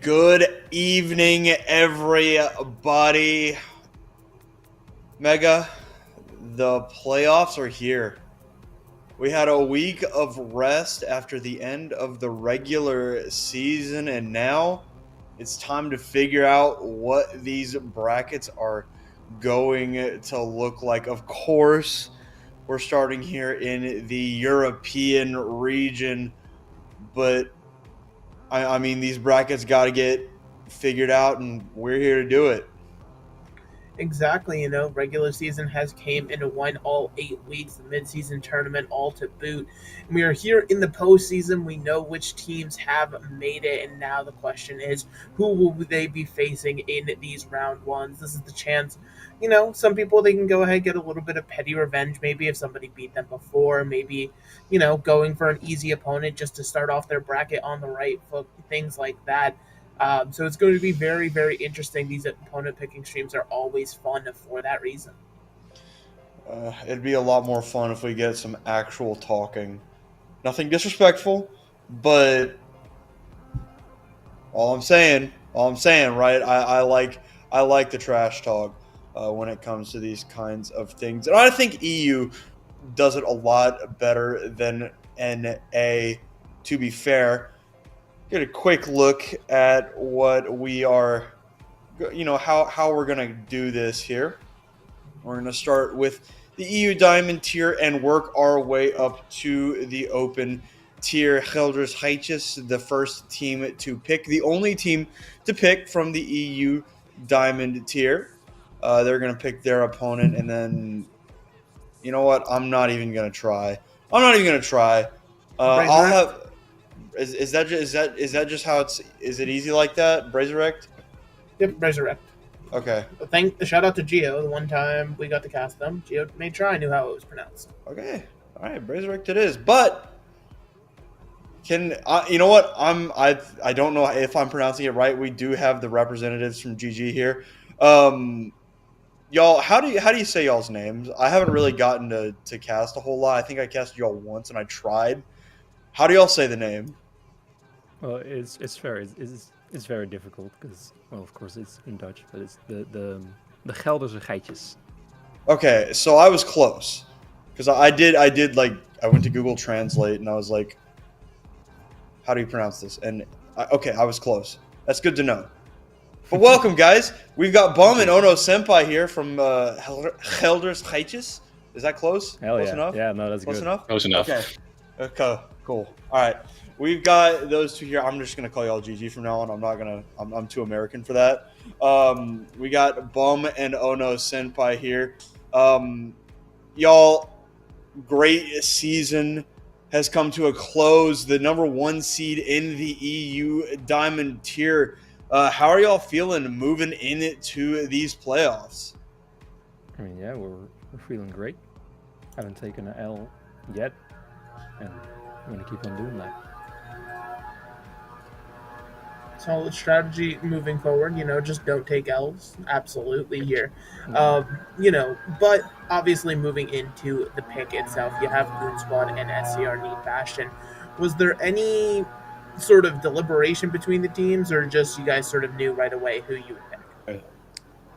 Good evening, everybody. Mega, the playoffs are here. We had a week of rest after the end of the regular season, and now it's time to figure out what these brackets are going to look like. Of course, we're starting here in the European region, but I mean, these brackets got to get figured out, and we're here to do it. Exactly, regular season has came and went all 8 weeks, the midseason tournament all to boot. And we are here in the postseason. We know which teams have made it, and now the question is, who will they be facing in these round ones? This is the chance. Some people they can go ahead and get a little bit of petty revenge, maybe if somebody beat them before, maybe going for an easy opponent just to start off their bracket on the right foot, things like that. So it's going to be very, very interesting. These opponent picking streams are always fun for that reason. It'd be a lot more fun if we get some actual talking. Nothing disrespectful, but all I'm saying, right? I like the trash talk when it comes to these kinds of things, and I think EU does it a lot better than NA. To be fair, get a quick look at what we are, how we're gonna do this here. We're gonna start with the EU Diamond tier and work our way up to the Open tier. Gelders Heitjes, the first team to pick, the only team to pick from the EU Diamond tier. They're gonna pick their opponent, and then you know what? I'm not even gonna try. I'll have. Is that just how it's? Is it easy like that? Bracerect? Yep, Resurrect. Okay. Shout out to Geo. The one time we got to cast them, Geo made sure I knew how it was pronounced. Okay. All right, Bracerect it is. But you know what? I don't know if I'm pronouncing it right. We do have the representatives from GG here. Y'all, how do you say y'all's names? I haven't really gotten to cast a whole lot. I think I cast y'all once and I tried. How do y'all say the name? Well, it's very difficult because, well, of course it's in Dutch, but it's the Gelderse geitjes. Okay, so I was close because I did like I went to Google Translate and I was like, how do you pronounce this? And I was close. That's good to know. But welcome, guys. We've got Bum and Ono Senpai here from Gelders Geitjes. Is that close? Hell close yeah. enough? Yeah, no, that's close good. enough. Close enough. Okay, cool. All right, we've got those two here. I'm just gonna call y'all GG from now on. I'm too American for that. We got Bum and Ono Senpai here. Y'all, great season has come to a close. The number one seed in the EU Diamond tier. How are y'all feeling moving into these playoffs? I mean, yeah, we're feeling great. Haven't taken an L yet, and I'm gonna keep on doing that. Solid strategy moving forward. Just don't take L's. Absolutely here. But obviously moving into the pick itself, you have Goon Squad and SCR Need Bastion. Was there any sort of deliberation between the teams, or just you guys sort of knew right away who you would pick?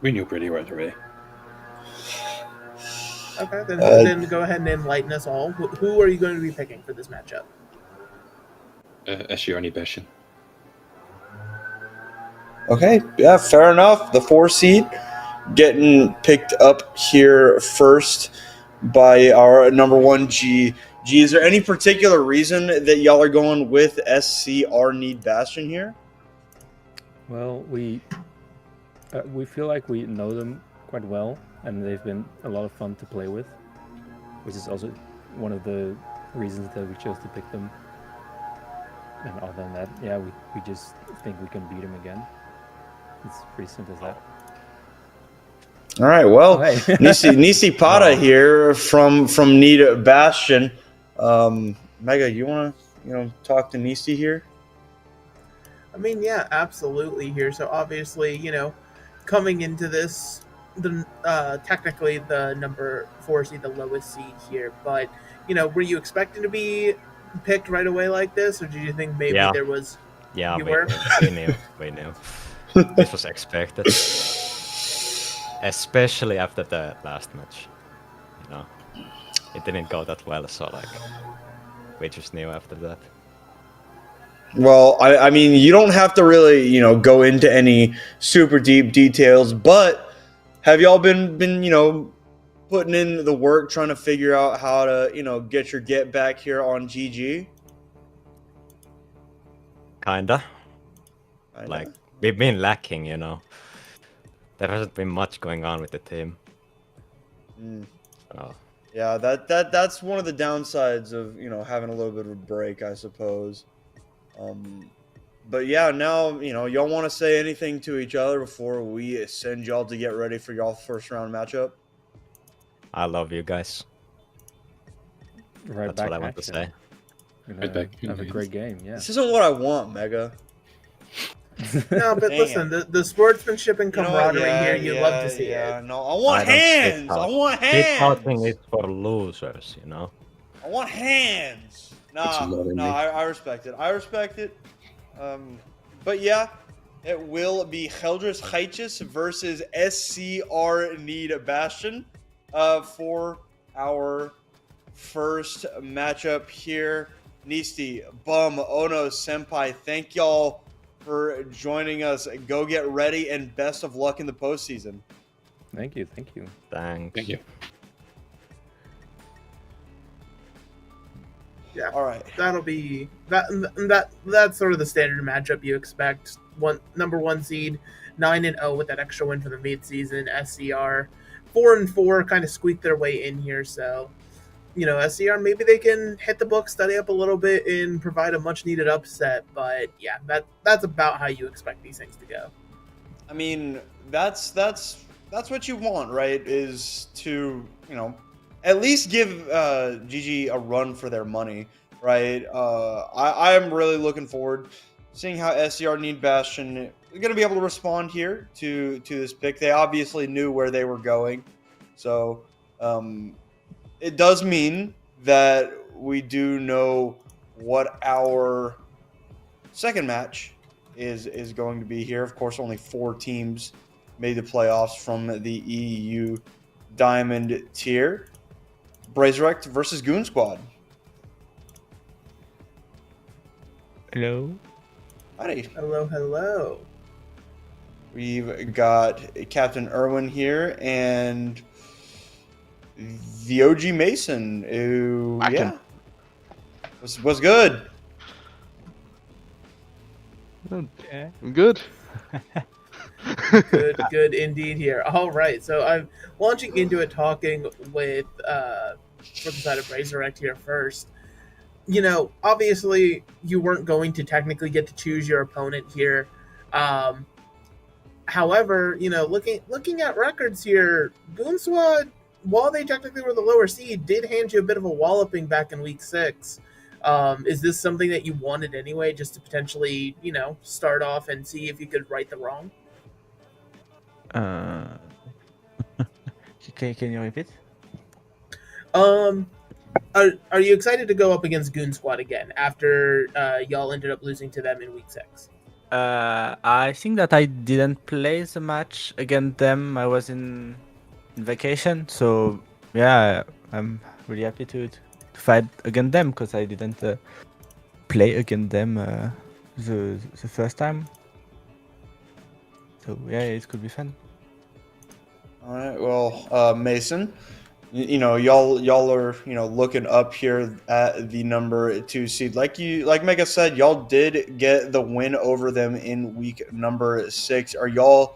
We knew pretty right away. Okay, then go ahead and enlighten us all. Who are you going to be picking for this matchup? SGR Bastion. Okay, yeah, fair enough. The 4 seed getting picked up here first by our number 1 G. Is there any particular reason that y'all are going with SCR Need Bastion here? Well, we feel like we know them quite well, and they've been a lot of fun to play with, which is also one of the reasons that we chose to pick them. And other than that, yeah, we just think we can beat them again. It's pretty simple as that. All right, well, Nisi Pada here from Need Bastion. Mega, you want to talk to Nisi here? I mean, yeah, absolutely here. So obviously, coming into this, technically the number 4 seed, the lowest seed here, but were you expecting to be picked right away like this, or did you think maybe there was Yeah, You were? we knew. We knew. This was expected. Especially after the last match. You know, it didn't go that well, so like, we just knew after that. Well, I mean, you don't have to really, go into any super deep details, but have y'all been, putting in the work trying to figure out how to, get your get back here on GG? Kinda. Like, we've been lacking, There hasn't been much going on with the team. So, Yeah, that's one of the downsides of, having a little bit of a break, I suppose. But yeah, now, y'all want to say anything to each other before we send y'all to get ready for y'all first round matchup? I love you guys. That's what I want to say. Right back. Have a great game, yeah. This isn't what I want, Mega. No, but Dang listen, the sportsmanship and camaraderie here, you love to see it. No, I want hands. I want hands. Shit-talking is for losers, I want hands. I respect it. I respect it. But yeah, it will be Geldres Geitjes versus SCR Need Bastion for our first matchup here. Nisti, Bum, Ono, Senpai, thank y'all for joining us. Go get ready and best of luck in the postseason. Thank you. Thank you. Yeah. All right. That'll be that's sort of the standard matchup you expect. Number 1 seed, 9-0 with that extra win for the mid-season. SCR 4-4 kind of squeaked their way in here, so SCR maybe they can hit the book, study up a little bit, and provide a much needed upset. But yeah, that's about how you expect these things to go. I mean, that's what you want, right? Is to at least give GG a run for their money, right? I am really looking forward seeing how SCR Need Bastion is going to be able to respond here to this pick. They obviously knew where they were going, so it does mean that we do know what our second match is going to be here. Of course, only 4 teams made the playoffs from the EU Diamond tier. Brazerect versus Goon Squad. Hello. Howdy. Hello. We've got Captain Irwin here and the OG Mason, who, what's good? Okay. I'm good. good indeed here. All right, so I'm launching into it, talking with from the side of Brazerect here first. Obviously you weren't going to technically get to choose your opponent here. However, looking at records here, Goon Squad, while they technically were the lower seed, did hand you a bit of a walloping back in week 6. Is this something that you wanted anyway, just to potentially, start off and see if you could right the wrong? Can you repeat? Are you excited to go up against Goon Squad again after y'all ended up losing to them in week 6? I think that I didn't play the match against them. I was in vacation, so yeah, I'm really happy to fight against them because I didn't play against them the first time. So yeah, it could be fun. All right. Well, Mason, y'all are looking up here at the number 2 seed. Like Mega said, y'all did get the win over them in week number 6. Are y'all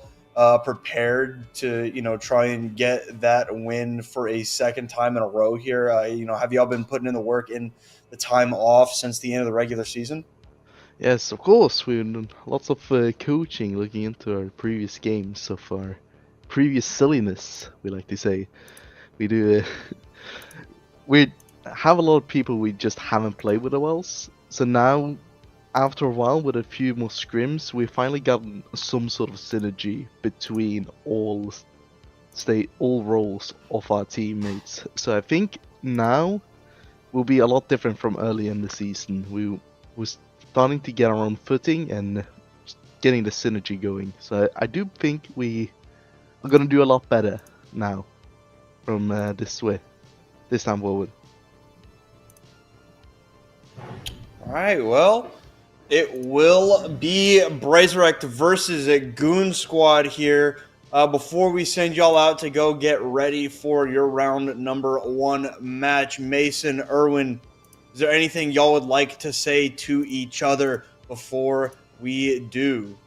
prepared to try and get that win for a second time in a row here? Have y'all been putting in the work in the time off since the end of the regular season? Yes, of course. We've done lots of coaching, looking into our previous games of our previous silliness, we like to say. We do. We have a lot of people we just haven't played with a while. So now, after a while, with a few more scrims, we finally got some sort of synergy between all roles of our teammates. So I think now will be a lot different from early in the season. We was starting to get our own footing and getting the synergy going. So I do think we are gonna do a lot better now from this time forward. All right, well, it will be Brazerect versus a Goon Squad here. Before we send y'all out to go get ready for your round number 1 match, Mason, Irwin, is there anything y'all would like to say to each other before we do?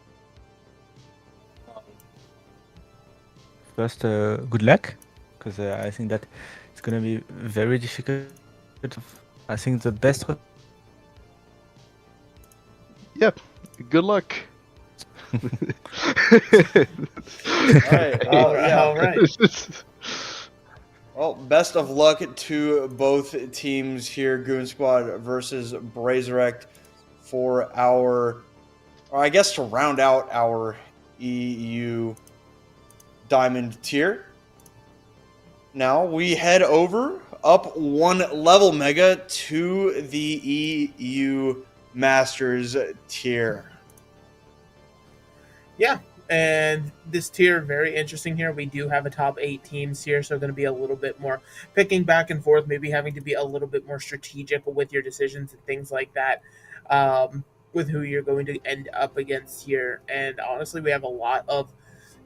First, good luck, because I think that it's gonna be very difficult. I think the best. Yep. Good luck. All right. All right. Well, best of luck to both teams here, Goon Squad versus Brazerect, for our, or I guess to round out our EU Diamond tier. Now we head over up 1 level, Mega, to the EU Masters tier. Yeah, and this tier very interesting here. We do have a top 8 teams here, so going to be a little bit more picking back and forth, maybe having to be a little bit more strategic with your decisions and things like that, with who you're going to end up against here. And honestly, we have a lot of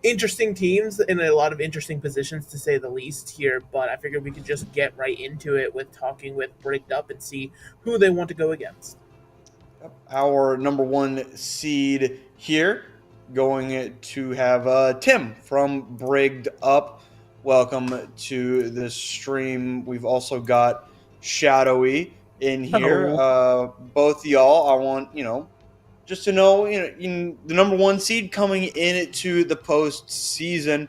interesting teams in a lot of interesting positions, to say the least here. But I figured we could just get right into it with talking with Bricked Up and see who they want to go against. Our number 1 seed here, going to have Tim from Brigged Up. Welcome to the stream. We've also got Shadowy in here. Both y'all, I want, just to know, the number 1 seed coming into the postseason,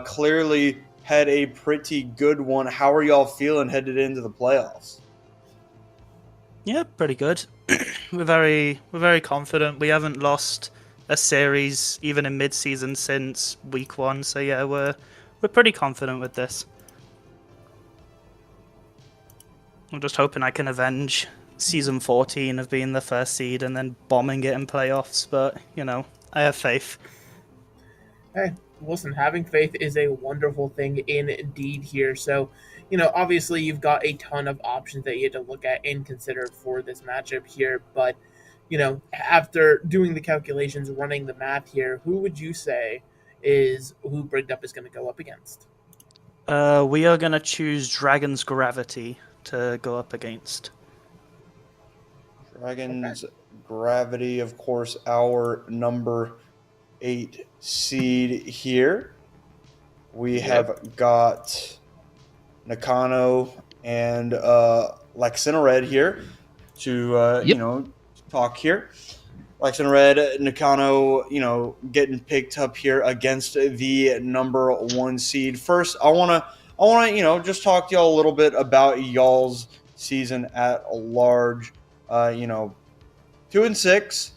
clearly had a pretty good one. How are y'all feeling headed into the playoffs? Yeah, pretty good. We're very confident. We haven't lost a series even in mid-season since week 1. So yeah, we're pretty confident with this. I'm just hoping I can avenge season 14 of being the first seed and then bombing it in playoffs. But I have faith. Hey, listen, having faith is a wonderful thing indeed here. So, obviously you've got a ton of options that you had to look at and consider for this matchup here. But, after doing the calculations, running the math here, who would you say is who Brigged Up is going to go up against? We are going to choose Dragon's Gravity to go up against. Dragon's Gravity, of course, our number 8 seed here. We have got Nakano and Lexinared here to talk here. Lexinared, Nakano, getting picked up here against the number 1 seed. First, I wanna just talk to y'all a little bit about y'all's season at large. 2-6,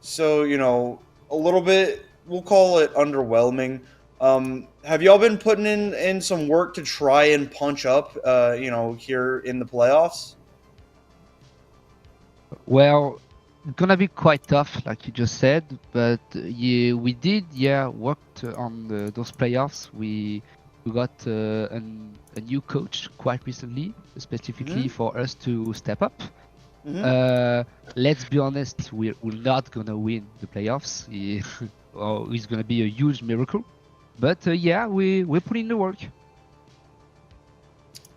so a little bit, we'll call it underwhelming. Have y'all been putting in some work to try and punch up, here in the playoffs? Well, it's gonna be quite tough, like you just said, but we did worked on those playoffs. We got a new coach quite recently, specifically for us to step up. Let's be honest, we're not gonna win the playoffs. It's gonna be a huge miracle, but we're putting in the work.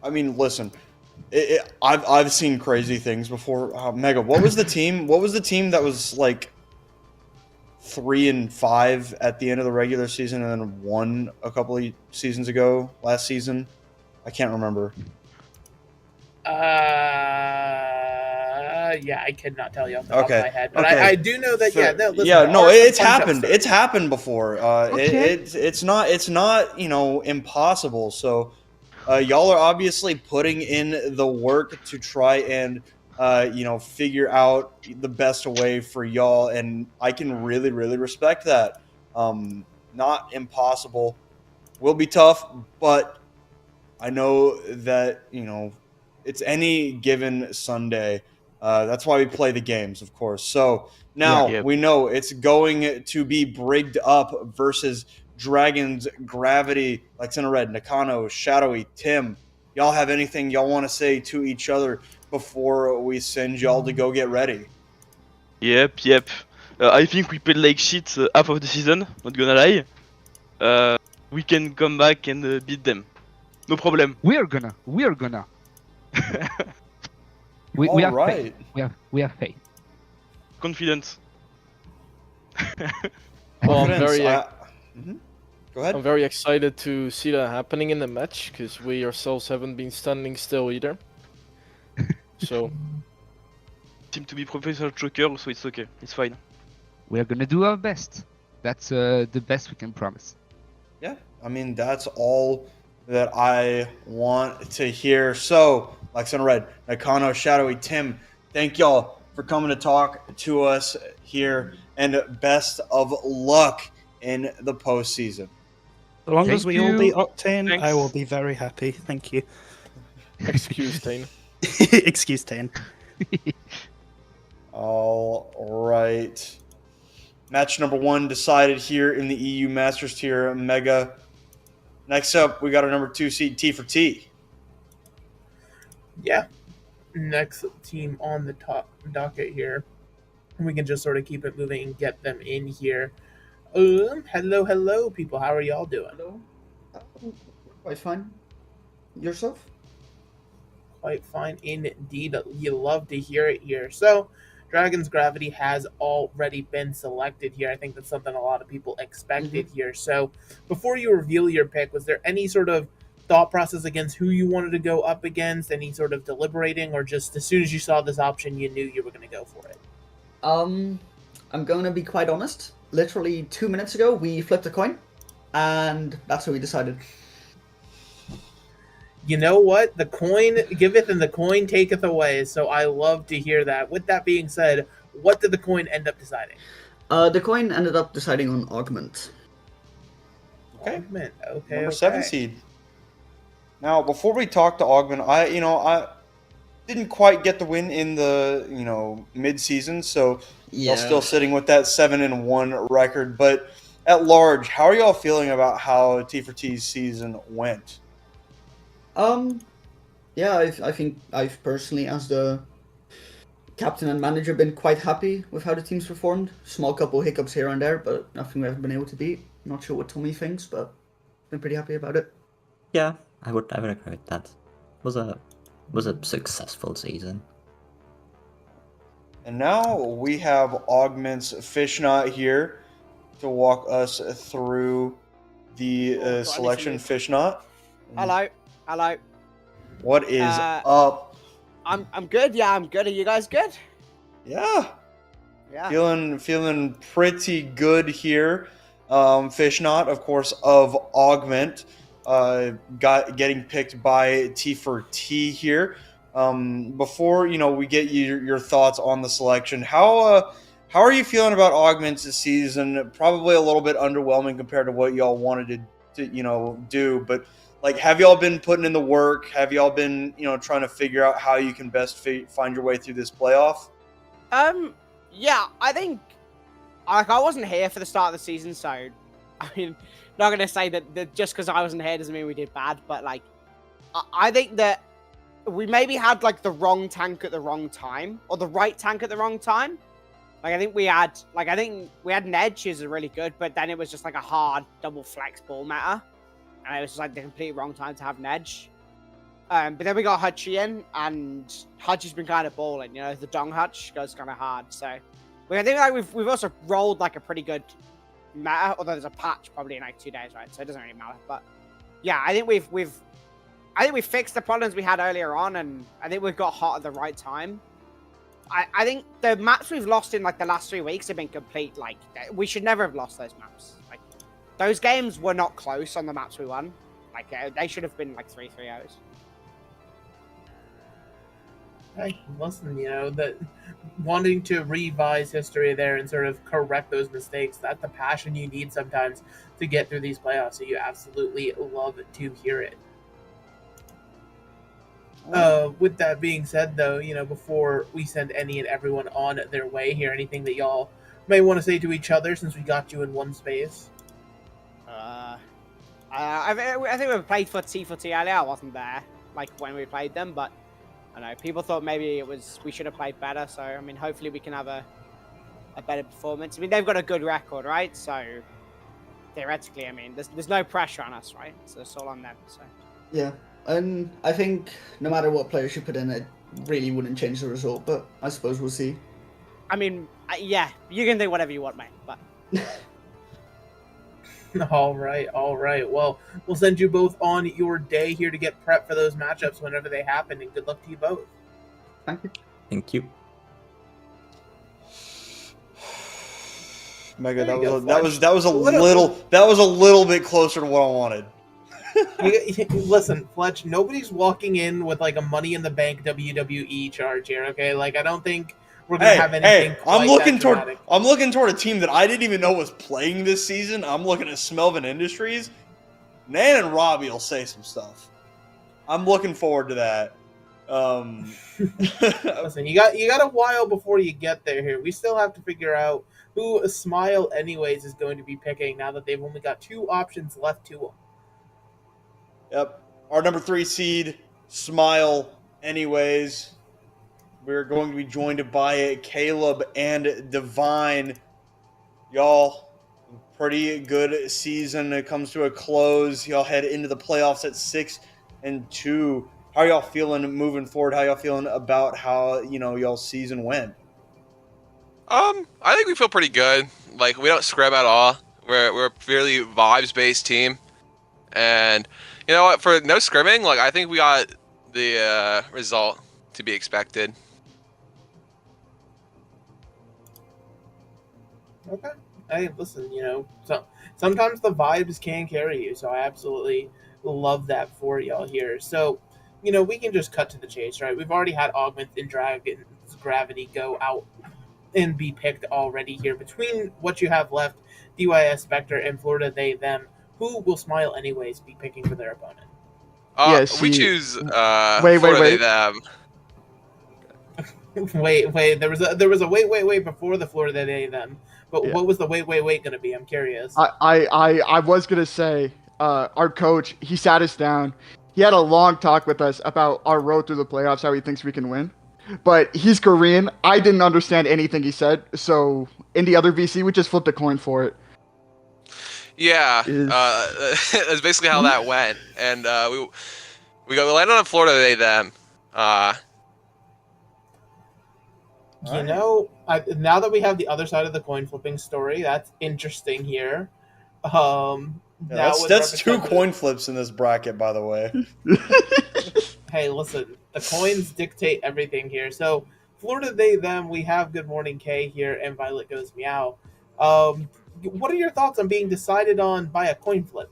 I mean, listen, I've seen crazy things before. Mega, what was the team? What was the team that was like 3-5 at the end of the regular season and then won a couple of seasons ago? Last season, I can't remember. I could not tell you off the top of my head, but okay. I do know that. It's happened. It's happened before. Okay. It's not impossible. So y'all are obviously putting in the work to try and figure out the best way for y'all, and I can really respect that. Not impossible. Will be tough, but I know that it's any given Sunday. That's why we play the games, of course. So now Yeah. we know it's going to be Brigged Up versus Dragons, Gravity, Lexina Red, Nakano, Shadowy, Tim. Y'all have anything y'all want to say to each other before we send y'all to go get ready? Yep. I think we played like shit half of the season, not gonna lie. We can come back and beat them. No problem. We're gonna. we All have right. faith. We have faith. Confident. Well, I'm Confidence, very, Go ahead. I'm very excited to see that happening in the match because we ourselves haven't been standing still either. So Seem to be professional choker, so it's okay. It's fine. We're gonna do our best. That's the best we can promise. Yeah, I mean, that's all that I want to hear. So, Lexon Red, Nakano, Shadowy, Tim, thank y'all for coming to talk to us here, and best of luck in the postseason. As long Thank as we all beat you. Octane, I Thanks. will be very happy. Thank you. excuse Tane. Excuse Tane. All right. Match number 1 decided here in the EU Masters Tier Mega. Next up, we got our number 2 seed, T for T. Yeah. Next team on the top docket here. We can just sort of keep it moving and get them in here. Hello, people. How are y'all doing? Hello. Quite fine. Yourself? Quite fine indeed. You love to hear it here. So, Dragon's Gravity has already been selected here. I think that's something a lot of people expected here. So, before you reveal your pick, was there any sort of thought process against who you wanted to go up against? Any sort of deliberating, or just as soon as you saw this option, you knew you were going to go for it? I'm going to be quite honest. Literally 2 minutes ago, we flipped a coin, and that's what we decided. You know what? The coin giveth and the coin taketh away. So I love to hear that. With that being said, what did the coin end up deciding? The coin ended up deciding on Augment. Okay. Augment. Okay. Number okay. 7 seed. Now, before we talk to Augment, I didn't quite get the win in the mid-season, so y'all still sitting with that 7-1 record. But at large, how are y'all feeling about how T for T's season went? Yeah, I think I've personally, as the captain and manager, been quite happy with how the team's performed. Small couple hiccups here and there, but nothing we haven't been able to beat. Not sure what Tommy thinks, but been pretty happy about it. Yeah, I would agree with that. Was a successful season. And now we have Augment's Fishnot here to walk us through the selection. Fishnot. Hello. What is up? I'm good. Yeah, I'm good. Are you guys good? Yeah. Yeah. Feeling pretty good here. Fishnot, of course, of Augment, getting picked by T for T here. Before we get your thoughts on the selection, how are you feeling about Augment's season? Probably a little bit underwhelming compared to what y'all wanted to do, but like, have y'all been putting in the work? Have y'all been trying to figure out how you can best find your way through this playoff? Yeah, I think I wasn't here for the start of the season, so I mean, not gonna say that just because I wasn't here doesn't mean we did bad, but like, I think that we maybe had like the wrong tank at the wrong time, or the right tank at the wrong time. Like, I think we had Nedge is really good, but then it was just like a hard double flex ball meta, and it was just like the complete wrong time to have Nedge. But then we got Hutchie in, and Hutch has been kind of balling. The Dong Hutch goes kind of hard. So I think like we've also rolled like a pretty good meta, although there's a patch probably in like 2 days, right? So it doesn't really matter. But yeah, I think we've fixed the problems we had earlier on, and I think we've got hot at the right time. I think the maps we've lost in like the last 3 weeks have been complete. Like, we should never have lost those maps. Like, those games were not close on the maps we won. Like, they should have been like 3-3-0s. Hey, listen, that wanting to revise history there and sort of correct those mistakes, that's the passion you need sometimes to get through these playoffs. So you absolutely love to hear it. With that being said, though, before we send any and everyone on their way here, anything that y'all may want to say to each other since we got you in one space? I think we played for T4T earlier. I wasn't there, like, when we played them, but I don't know. People thought maybe we should have played better, so, I mean, hopefully we can have a better performance. I mean, they've got a good record, right? So, theoretically, I mean, there's no pressure on us, right? So it's all on them, so. Yeah, and I think no matter what players you put in, it really wouldn't change the result, but I suppose we'll see. I mean, yeah, you can do whatever you want, mate, but... All right. Well, we'll send you both on your day here to get prepped for those matchups whenever they happen, and good luck to you both. Thank you. Thank you. Mega, that was a little bit closer to what I wanted. Listen, Fletch, nobody's walking in with like a Money in the Bank WWE charge here, okay? Like, I don't think we're gonna have anything. I'm looking toward a team that I didn't even know was playing this season. I'm looking at Smelvin Industries. Nan and Robbie will say some stuff. I'm looking forward to that. Listen, you got a while before you get there. Here, we still have to figure out who Smile anyways is going to be picking now that they've only got 2 options left to them. Yep, our number 3 seed, Smile anyways. We're going to be joined by Caleb and Divine. Y'all, pretty good season. It comes to a close. Y'all head into the playoffs at 6-2. How are y'all feeling moving forward? How y'all feeling about how, y'all's season went? I think we feel pretty good. Like, we don't scrim at all. We're a fairly vibes-based team. And you know what? For no scrimming, like, I think we got the result to be expected. Okay. Hey, listen, so sometimes the vibes can carry you, so I absolutely love that for y'all here. So, we can just cut to the chase, right? We've already had Augment and Dragon's Gravity go out and be picked already here. Between what you have left, DYS Spectre and Florida They Them, who will Smile anyways be picking for their opponent? We choose Florida They Them. Wait. There was a wait before the Florida They Them. But what was the wait going to be? I'm curious. I was going to say, our coach, he sat us down. He had a long talk with us about our road through the playoffs, how he thinks we can win. But he's Korean. I didn't understand anything he said. So in the other VC, we just flipped a coin for it. Yeah, that's basically how that went. And we landed on Florida They Them. Now that we have the other side of the coin flipping story, that's interesting here. That's 2 coin flips in this bracket, by the way. Hey, listen, the coins dictate everything here. So, Florida They Them, we have Good Morning K here, and Violet Goes Meow. What are your thoughts on being decided on by a coin flip?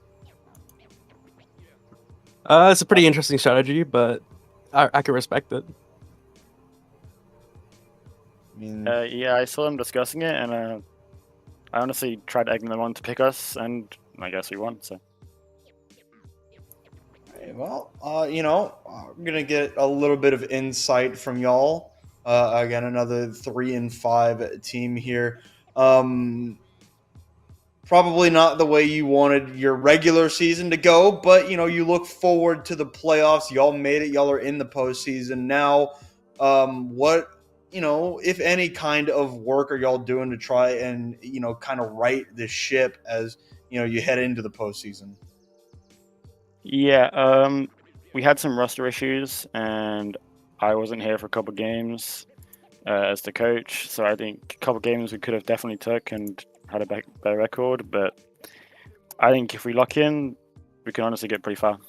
It's a pretty interesting strategy, but I can respect it. Yeah, I saw them discussing it, and I honestly tried egging them on to pick us, and I guess we won. So. Well, I'm gonna get a little bit of insight from y'all. Again, another 3-5 team here. Probably not the way you wanted your regular season to go, but you look forward to the playoffs. Y'all made it. Y'all are in the postseason now. What, if any kind of work are y'all doing to try and kind of right the ship as you head into the postseason? Yeah, we had some roster issues, and I wasn't here for a couple games as the coach. So I think a couple games we could have definitely took and had a better record. But I think if we lock in, we can honestly get pretty far.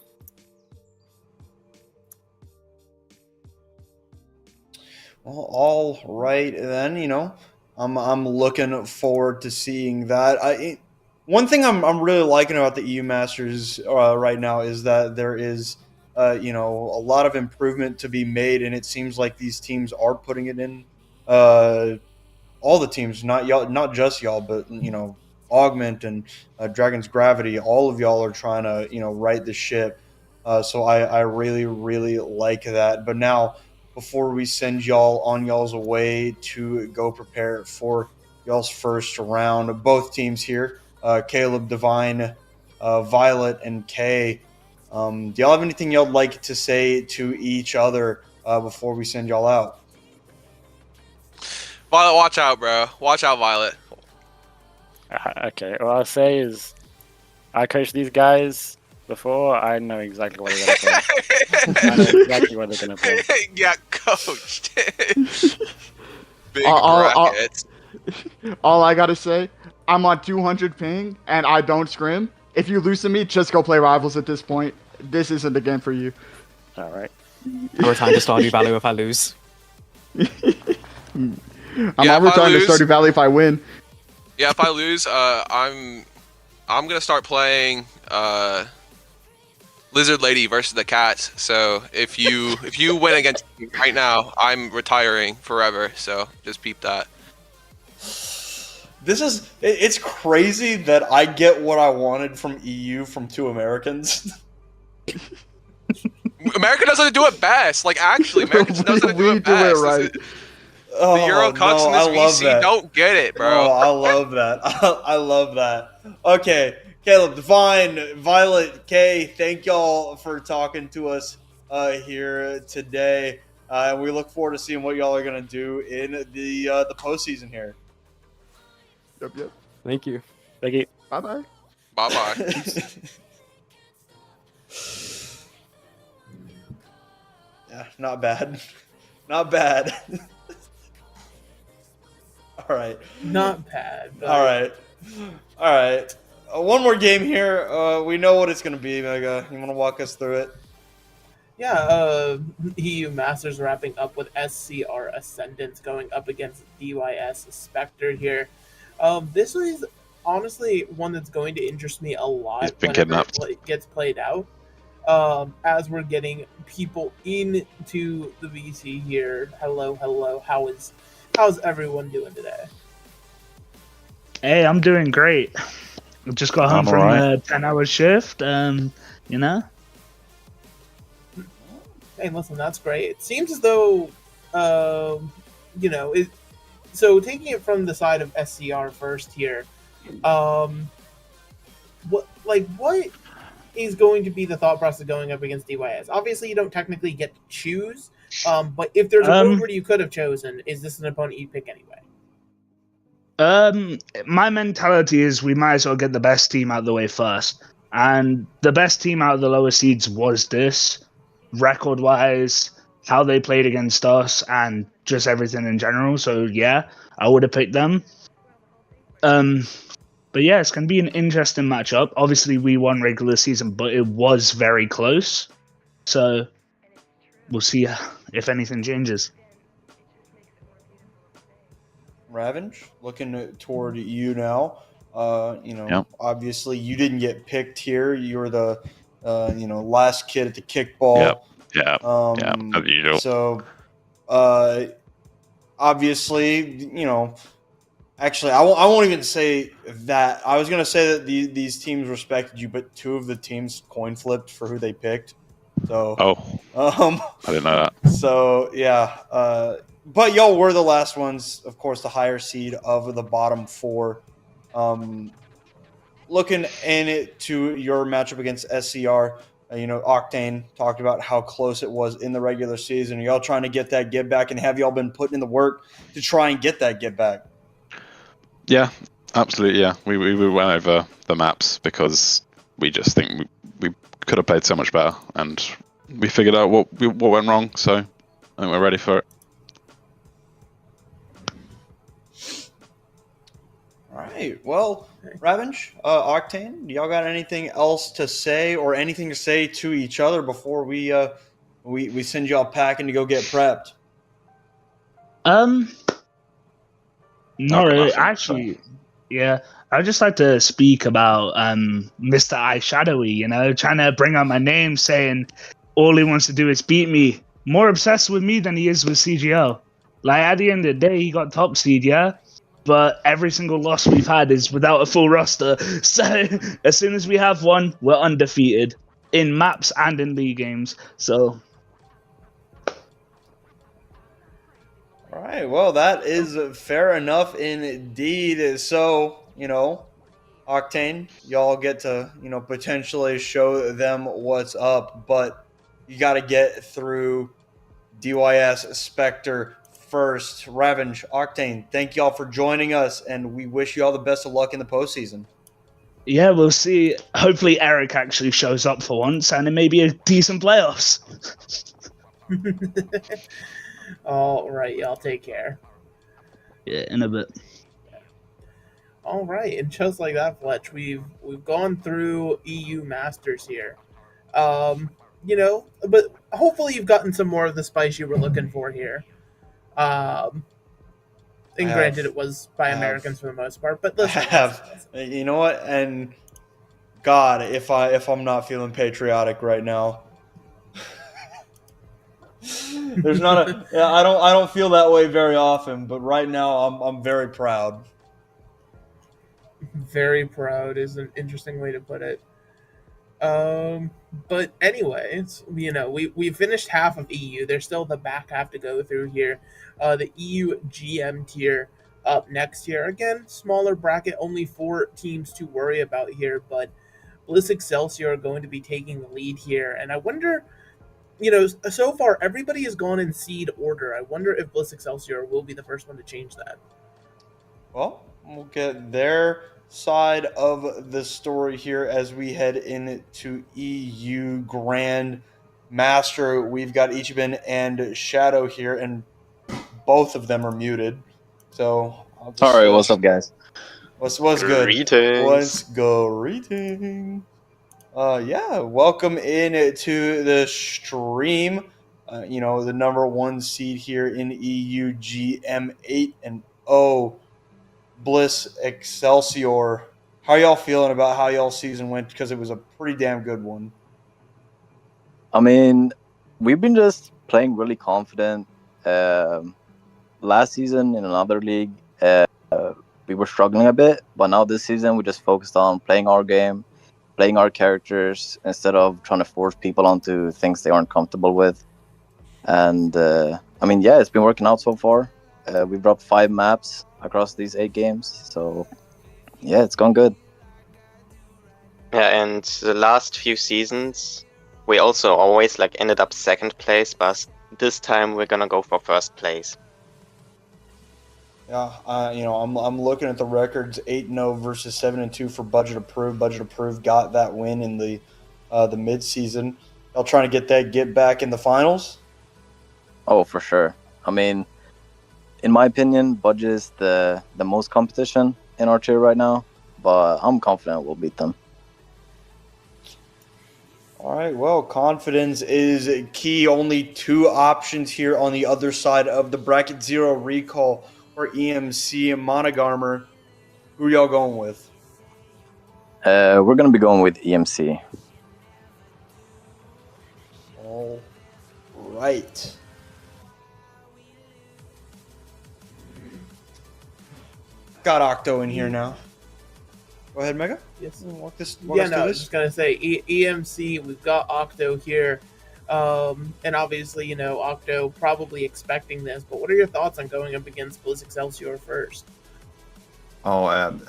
Well, all right then. I'm looking forward to seeing that. One thing I'm really liking about the EU Masters right now is that there is, a lot of improvement to be made, and it seems like these teams are putting it in. All the teams, not y'all, not just y'all, but Augment and Dragon's Gravity. All of y'all are trying to right the ship. So I really, really like that. But now, before we send y'all on y'all's way to go prepare for y'all's first round, both teams here, Caleb, Divine, Violet, and Kay, do y'all have anything y'all like to say to each other before we send y'all out? Violet, watch out, bro. Watch out, Violet. Okay, what I'll say is, I coached these guys before. I know exactly what they're gonna play. I know exactly what they're gonna play. Yeah, coached. Big I'll- brackets. All I gotta say, I'm on 200 ping and I don't scrim. If you lose to me, just go play rivals at this point. This isn't the game for you. All right. I return to Stardew Valley if I lose. I'm not returning to Stardew Valley if I win. Yeah, if I lose, I'm gonna start playing Lizard Lady versus the Cats. So if you win against me right now, I'm retiring forever. So just peep that. It's crazy that I get what I wanted from EU from two Americans. America knows how to do it best. Like actually, America knows how to do it best. right. The Euro Cups and this I love VC that. don't get it, bro. Oh, I love that. I love that. Okay, Caleb, Divine, Violet, Kay, thank y'all for talking to us here today. And we look forward to seeing what y'all are going to do in the postseason here. Yep. Thank you. Thank you. Bye-bye. Bye-bye. Yeah, not bad. Not bad. All right. Not bad. But... All right. One more game here. We know what it's going to be, Mega. You want to walk us through it? Yeah, EU Masters wrapping up with SCR Ascendants going up against DYS Spectre here. This is honestly one that's going to interest me a lot whenever it gets played out. As we're getting people into the VC here. Hello. How's everyone doing today? Hey, I'm doing great. I just got home from a 10-hour shift. You know. Hey, listen, that's great. It seems as though, so taking it from the side of SCR first here, what is going to be the thought process going up against DYS? Obviously, you don't technically get to choose, but if there's a world where you could have chosen, is this an opponent you pick anyway? My mentality is we might as well get the best team out of the way first, and the best team out of the lower seeds was this. Record-wise, how they played against us, and just everything in general. So yeah, I would have picked them. But yeah, it's going to be an interesting matchup. Obviously, we won regular season, but it was very close. So we'll see if anything changes. Ravenge, looking toward you now. Obviously you didn't get picked here. You were the last kid at the kickball. Yeah. So obviously, actually, I won't even say that. I was gonna say that these teams respected you, but two of the teams coin flipped for who they picked. So I didn't know that. So yeah, but y'all were the last ones, of course, the higher seed of the bottom four. Looking into your matchup against SCR, Octane talked about how close it was in the regular season. Are y'all trying to get that get back, and have y'all been putting in the work to try and get that get back? Yeah, absolutely. Yeah, we went over the maps because we just think we could have played so much better, and we figured out what went wrong. So I think we're ready for it. All right. Well, Ravenge, Octane, do y'all got anything else to say, or anything to say to each other before we send y'all packing to go get prepped? Not really. Actually, yeah. I'd just like to speak about Mr. Eyeshadowy, trying to bring up my name, saying all he wants to do is beat me. More obsessed with me than he is with CGL. Like, at the end of the day, he got top seed, yeah? But every single loss we've had is without a full roster. So as soon as we have one, we're undefeated. in maps and in league games. So All right, well, that is fair enough indeed. So, Octane, y'all get to, potentially show them what's up, but you got to get through DYS Spectre first. Ravenge, Octane, thank y'all for joining us, and we wish you all the best of luck in the postseason. yeah, we'll see. Hopefully Eric actually shows up for once, and it may be a decent playoffs. All right, y'all take care. Yeah, in a bit. All right, and just like that, Fletch, we've gone through EU Masters here. But hopefully you've gotten some more of the spice you were looking for here. And granted, it was by Americans for the most part, but listen, You know what? And God, if I'm not feeling patriotic right now, there's not a. Yeah, I don't feel that way very often, but right now I'm very proud. Very proud is an interesting way to put it. But anyways, we finished half of EU. There's still the back half to go through here. The EU GM tier up next here. Again, smaller bracket, only 4 teams to worry about here, but Bliss Excelsior are going to be taking the lead here. And I wonder, so far everybody has gone in seed order. I wonder if Bliss Excelsior will be the first one to change that. Well, we'll get their side of the story here as we head into EU Grand Master. We've got Ichiban and Shadow here, and both of them are muted. So I'll just, all right, what's up, guys? What's good? What's greeting? Yeah, welcome in to the stream. The number 1 seed here in EU GM 8-0. Bliss Excelsior. How are y'all feeling about how y'all season went? Because it was a pretty damn good one. I mean, we've been just playing really confident. Last season in another league, we were struggling a bit, but now this season we just focused on playing our game, playing our characters instead of trying to force people onto things they aren't comfortable with. And it's been working out so far. We've dropped 5 maps across these 8 games, so yeah, it's gone good. Yeah, and the last few seasons, we also always ended up second place, but this time we're gonna go for first place. Yeah, I'm looking at the records: 8-0 versus 7-2 for Budget Approved. Budget Approved got that win in the mid-season. Y'all trying to get back in the finals? Oh, for sure. I mean, in my opinion, Budget is the most competition in our tier right now, but I'm confident we'll beat them. All right, well, confidence is key. Only 2 options here on the other side of the bracket. 0 Recall or EMC and Monogarmer. Who are y'all going with? We're going to be going with EMC. All right. Got Octo in here now. Go ahead, Mega. Yes. Walk us I was through just gonna say EMC. We've got Octo here, and obviously, Octo probably expecting this. But what are your thoughts on going up against Bliss Excelsior first? Oh, and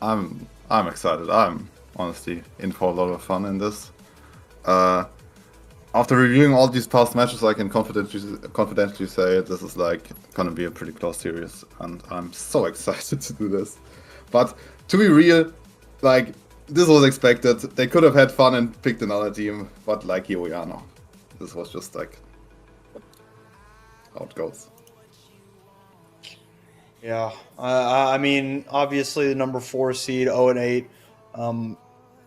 I'm excited. I'm honestly in for a lot of fun in this. After reviewing all these past matches, I can confidently say this is gonna be a pretty close series, and I'm so excited to do this. But to be real, this was expected. They could have had fun and picked another team, but here we are now. This was just how it goes. Yeah, I mean, obviously the number 4 seed, 0-8.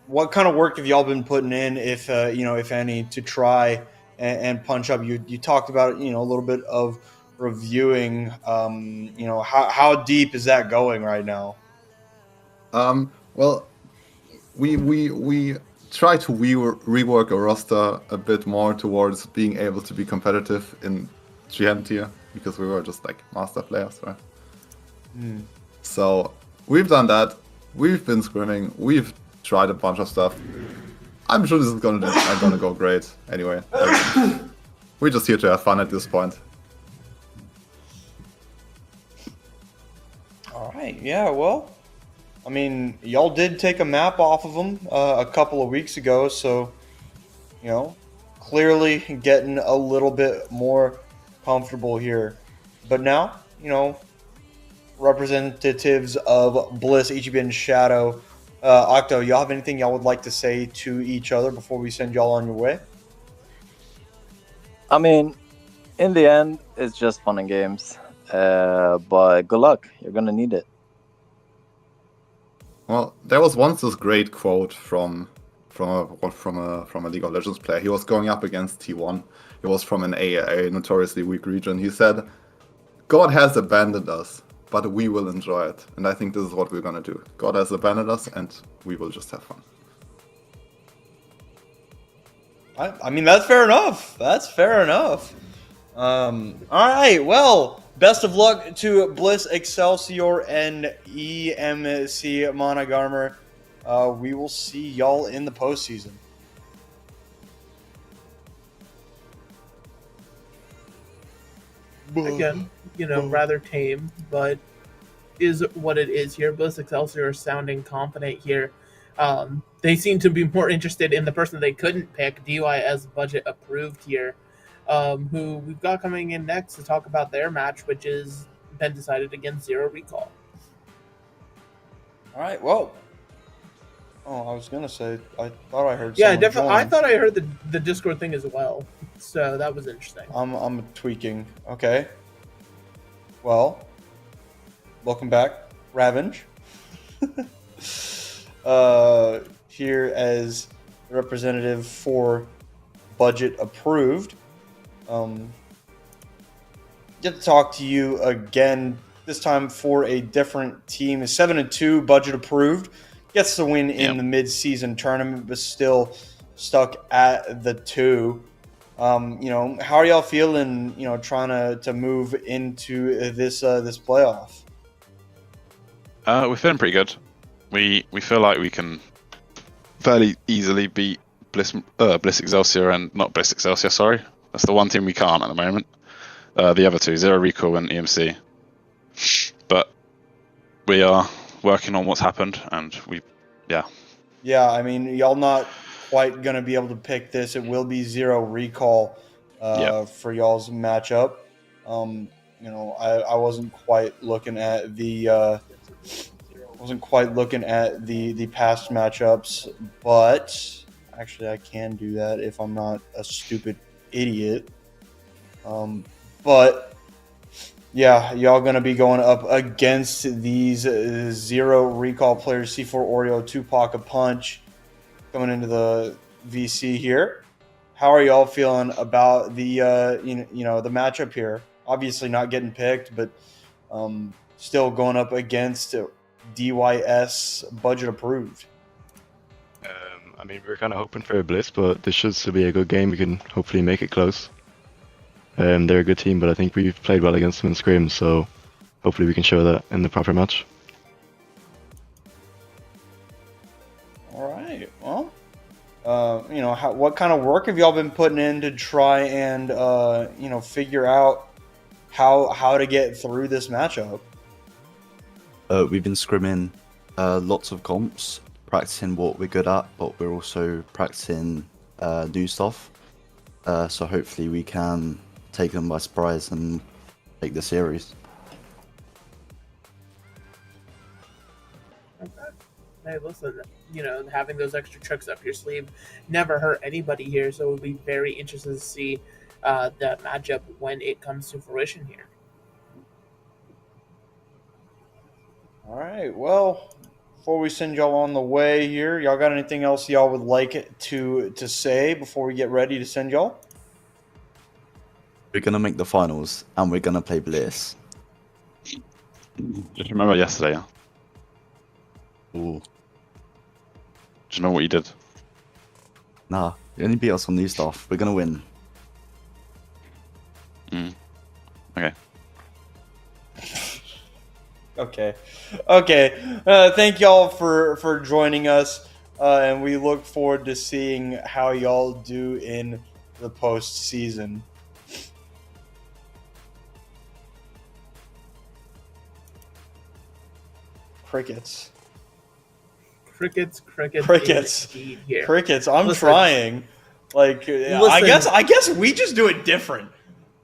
What kind of work have y'all been putting in, if any, to try and punch up? You talked about it, a little bit of reviewing. How deep is that going right now? Well, we try to rework a roster a bit more towards being able to be competitive in GM tier, because we were just master players, right? So we've done that. We've been scrimming. We've tried a bunch of stuff. I'm sure this is gonna go great. Anyway, we're just here to have fun at this point. All right. Yeah. Well, I mean, y'all did take a map off of them a couple of weeks ago, so clearly getting a little bit more comfortable here. But now, representatives of Bliss, EGB, and Shadow, Octo, y'all have anything y'all would like to say to each other before we send y'all on your way? I mean, in the end, it's just fun and games. But good luck. You're gonna need it. Well, there was once this great quote from a League of Legends player. He was going up against T1. He was from a notoriously weak region. He said, "God has abandoned us, but we will enjoy it." And I think this is what we're gonna do. God has abandoned us, and we will just have fun. I mean, that's fair enough. That's fair enough. All right. Well, best of luck to Bliss, Excelsior, and EMC Monogarmer. We will see y'all in the postseason. Again, rather tame, but is what it is here. Bliss Excelsior are sounding confident here. They seem to be more interested in the person they couldn't pick, DYS budget approved here, who we've got coming in next to talk about their match, which has been decided against Zero Recall. All right. Well, I was gonna say I thought I heard. Yeah, definitely. I thought I heard the Discord thing as well, so that was interesting. I'm tweaking. Okay. Well, welcome back, Ravenge. Here as the representative for budget approved. Get to talk to you again. This time for a different team. 7-2 budget approved. Gets the win in the mid-season tournament, but still stuck at the 2. How are y'all feeling? Trying to move into this playoff. We're feeling pretty good. We feel like we can fairly easily beat Bliss Excelsior and not Bliss Excelsior. Sorry, that's the one team we can't at the moment. The other two, Zero Recall and EMC. But we are working on what's happened, and Yeah, I mean, y'all not quite gonna be able to pick this. It will be Zero Recall for y'all's matchup. I wasn't quite looking at the past matchups, but actually I can do that if I'm not a stupid idiot. But yeah, y'all gonna be going up against these Zero Recall players: C4 Oreo, Tupac, a Punch, coming into the VC here. How are y'all feeling about the the matchup here? Obviously not getting picked, but still going up against DYS budget approved. I mean, we're kind of hoping for a Bliss, but this should still be a good game. We can hopefully make it close. They're a good team, but I think we've played well against them in scrims, so hopefully we can show that in the proper match. All right. Well, what kind of work have y'all been putting in to try and figure out how to get through this matchup? We've been scrimming lots of comps, practicing what we're good at, but we're also practicing new stuff. So hopefully we can take them by surprise and take the series. Hey, listen, having those extra tricks up your sleeve never hurt anybody here, so it would be very interesting to see that matchup when it comes to fruition here. All right. Well, before we send y'all on the way here, y'all got anything else y'all would like to say before we get ready to send y'all? We're going to make the finals, and we're going to play Bliss. Just remember yesterday, yeah? Ooh. Do you know what you did? Nah, you only beat us on new stuff. We're going to win. Okay. Okay. Thank y'all for joining us. and we look forward to seeing how y'all do in the postseason. Crickets. Crickets. Indeed here. Crickets. I'm Listen. trying. Like, Listen. I guess we just do it different.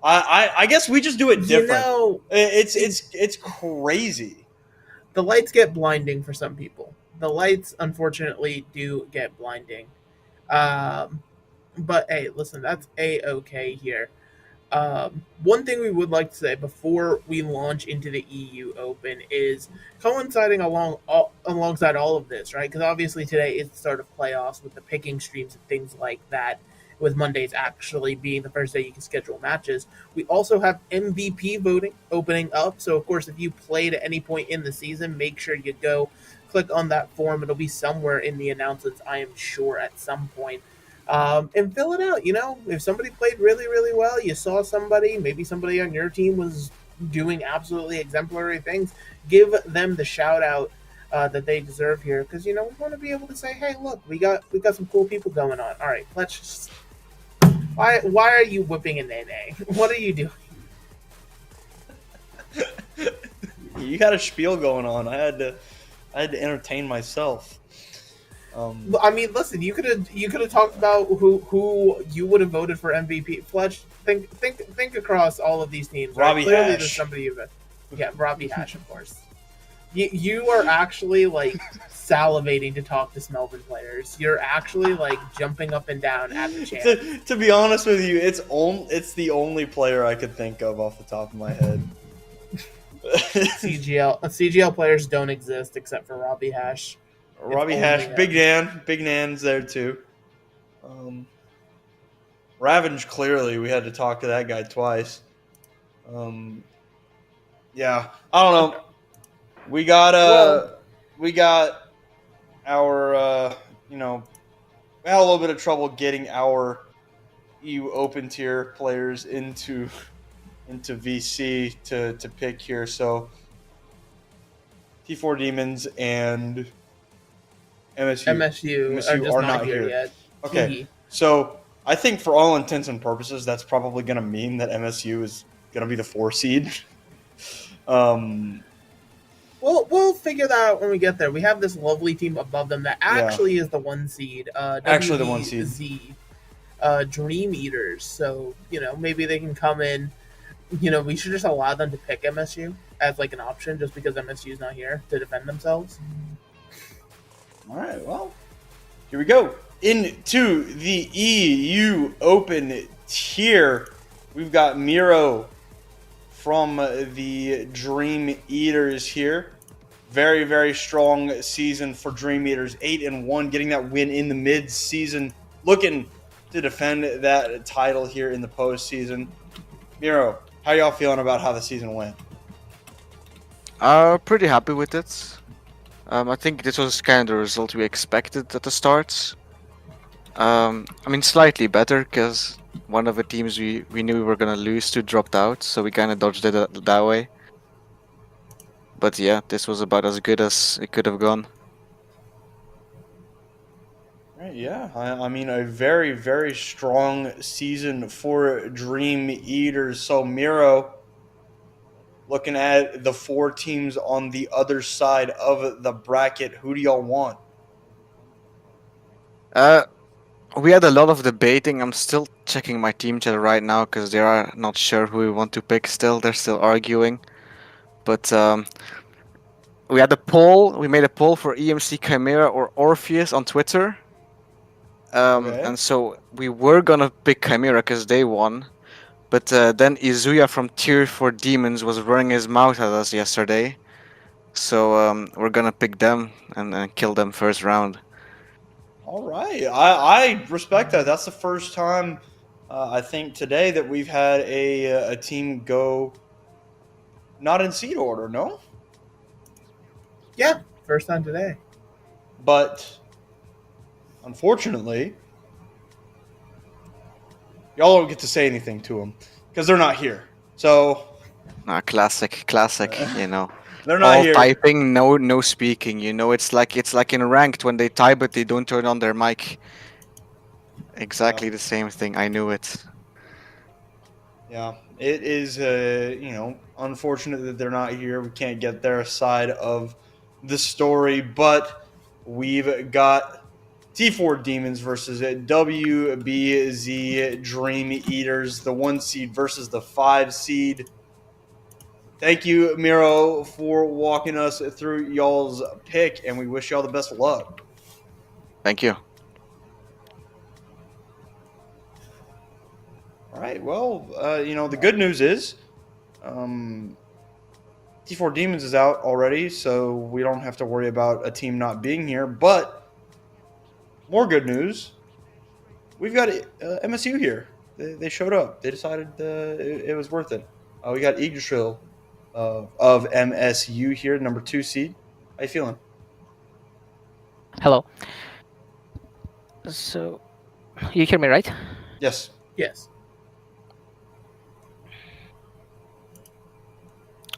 I guess we just do it different. You know, it's crazy. The lights get blinding for some people. The lights, unfortunately, do get blinding. But hey, listen, that's a-okay here. One thing we would like to say before we launch into the EU Open is coinciding alongside all of this, right? Because obviously today is the start of playoffs with the picking streams and things like that, with Mondays actually being the first day you can schedule matches. We also have MVP voting opening up. So, of course, if you played at any point in the season, make sure you go click on that form. It'll be somewhere in the announcements, I am sure, at some point. And fill it out. You know, if somebody played really, really well, you saw somebody, maybe somebody on your team was doing absolutely exemplary things, give them the shout out that they deserve here. Because, you know, we want to be able to say, hey, look, we got some cool people going on. All right, let's just... Why are you whipping a nene? What are you doing? You got a spiel going on. I had to entertain myself. I mean, listen. You could have talked about who you would have voted for MVP. Fletch, think across all of these teams. Right? Robbie Clearly, Hash. There's somebody you've. Yeah, Robbie Hash, of course. You are actually like salivating to talk to Smelvin players. You're actually like jumping up and down at the chance. To be honest with you, it's the only player I could think of off the top of my head. CGL players don't exist except for Robbie Hash. Robbie Hash, Big Nan's there too. Ravage, clearly, we had to talk to that guy twice. Yeah, I don't know. We got our we had a little bit of trouble getting our EU Open tier players into VC to pick here. So T4 Demons and MSU are not here yet. Okay, so I think for all intents and purposes, that's probably going to mean that MSU is going to be the 4 seed. We'll figure that out when we get there. We have this lovely team above them that actually is the 1 seed. Actually, the 1 seed. Dream Eaters. So, you know, maybe they can come in. You know, we should just allow them to pick MSU as like an option just because MSU is not here to defend themselves. All right, well, here we go. Into the EU Open tier, we've got Miro from the Dream Eaters here. Very, very strong season for Dream Eaters. 8-1, getting that win in the mid-season. Looking to defend that title here in the postseason. Miro, how y'all feeling about how the season went? Pretty happy with it. I think this was kind of the result we expected at the start. I mean, slightly better because one of the teams we knew we were gonna lose to dropped out, so we kind of dodged it that way. But yeah, this was about as good as it could have gone. Right, yeah, I mean, a very, very strong season for Dream Eaters. So, Miro, looking at the 4 teams on the other side of the bracket, who do y'all want? We had a lot of debating. I'm still checking my team chat right now because they are not sure who we want to pick still. They're still arguing. But we had a poll. We made a poll for EMC Chimera or Orpheus on Twitter. And so we were gonna pick Chimera because they won. But then Izuya from Tier 4 Demons was running his mouth at us yesterday. So we're gonna pick them and kill them first round. All right. I respect that. That's the first time, I think, today that we've had a team go not in seed order, no? Yeah, first time today. But, unfortunately, y'all don't get to say anything to them because they're not here. So... Classic, you know. They're not All here. typing, no speaking. You know, it's like in ranked when they type but they don't turn on their mic. Exactly the same thing. I knew it. Yeah, it is, unfortunate that they're not here. We can't get their side of the story, but we've got T4 Demons versus WBZ Dream Eaters, the 1 seed versus the 5 seed. Thank you, Miro, for walking us through y'all's pick, and we wish y'all the best of luck. Thank you. All right. Well, the good news is T4 Demons is out already, so we don't have to worry about a team not being here. But more good news, we've got MSU here. They showed up. They decided it was worth it. We got Yggdrasil of MSU here, number 2 seed. How you feeling? Hello. So, you hear me, right? Yes. Yes.